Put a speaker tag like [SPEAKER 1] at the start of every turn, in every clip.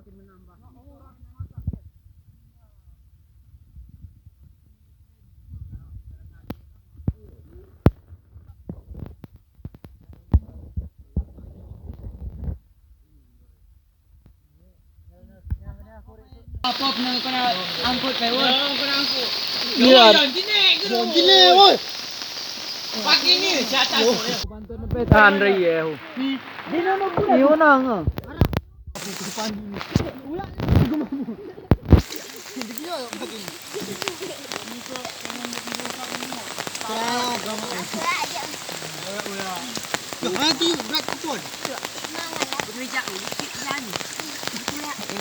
[SPEAKER 1] Apa pernah kena angkut pe woi? Kena angkut.
[SPEAKER 2] Iya.
[SPEAKER 1] Gini woi. Pagi ni di atas.
[SPEAKER 2] Bantu nepetan ri ya.
[SPEAKER 1] Dino no pula.
[SPEAKER 2] Iyo nang.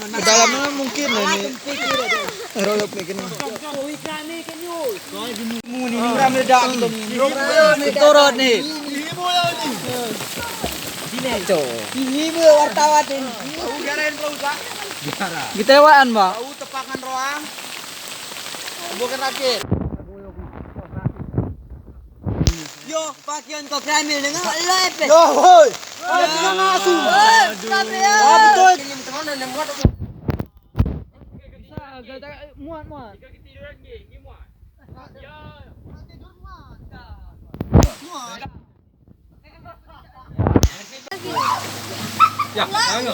[SPEAKER 2] Kedalaman mungkin ini. Rolok ni kena. Muni ni ram ledak tu ni. Turut ni. Sini tu. Ini wartawan ni.
[SPEAKER 1] Ujarain bro Pak.
[SPEAKER 2] Gitewaan, Mbak.
[SPEAKER 1] Tahu tepakan roang. Bukan rakit.
[SPEAKER 3] Yo, pakaian kau kramil dengan lepet.
[SPEAKER 2] Yo, hoi.
[SPEAKER 3] Jangan ngasu.
[SPEAKER 2] Betul.
[SPEAKER 3] Kirim ke mana yang buat?
[SPEAKER 2] Muat.
[SPEAKER 1] Ya, ayo.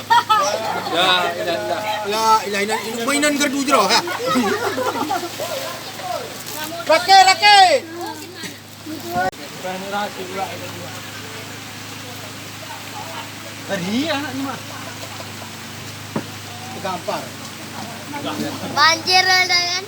[SPEAKER 1] Ya, dah.
[SPEAKER 3] Lah, ilahi mainan gardu jero ha.
[SPEAKER 1] Rakit.
[SPEAKER 2] Tadi anak ni mah.
[SPEAKER 3] Gampar.
[SPEAKER 4] Banjir ada kan?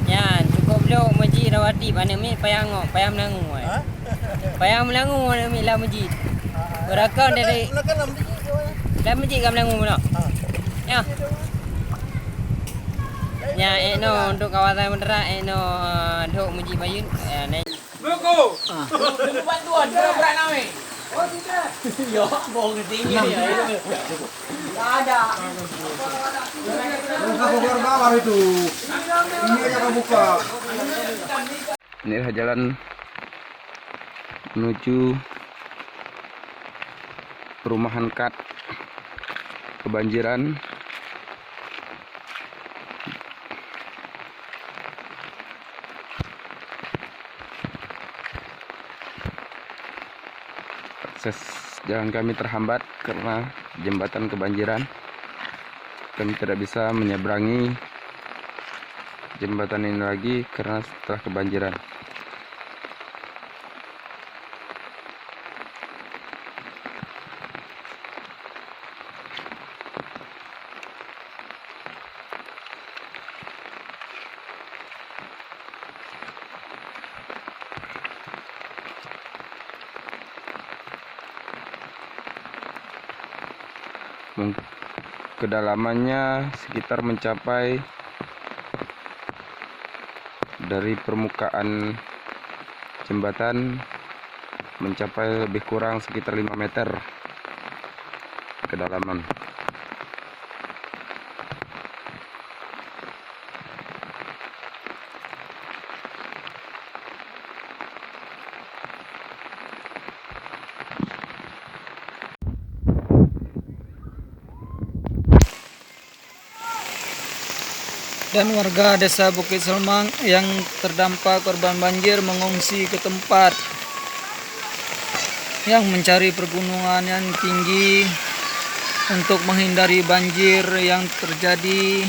[SPEAKER 5] Yan, cukup belok masjid Rawati mana mi payah ngok, payah melangu ai. Payah melangu mi lah masjid. Berakon dari dalam masjid ke melangu mana? Ya. Ya, eno untuk kawasan Mendera, eno duk masjid Bayun.
[SPEAKER 1] Buku. Bantuan berat nami. Oh, tidak.
[SPEAKER 5] Yo, bong tinggi ya.
[SPEAKER 1] ada.
[SPEAKER 3] Kamu keluar bawah itu. Ini aja kamu buka.
[SPEAKER 6] Inilah jalan menuju perumahan Kat kebanjiran. Akses jalan kami terhambat karena jembatan kebanjiran. Kami tidak bisa menyeberangi jembatan ini lagi karena setelah kebanjiran. Kedalamannya sekitar mencapai dari permukaan jembatan mencapai lebih kurang sekitar 5 meter kedalaman.
[SPEAKER 2] Dan warga desa Bukit Selmang yang terdampak korban banjir mengungsi ke tempat yang mencari pergunungan yang tinggi untuk menghindari banjir yang terjadi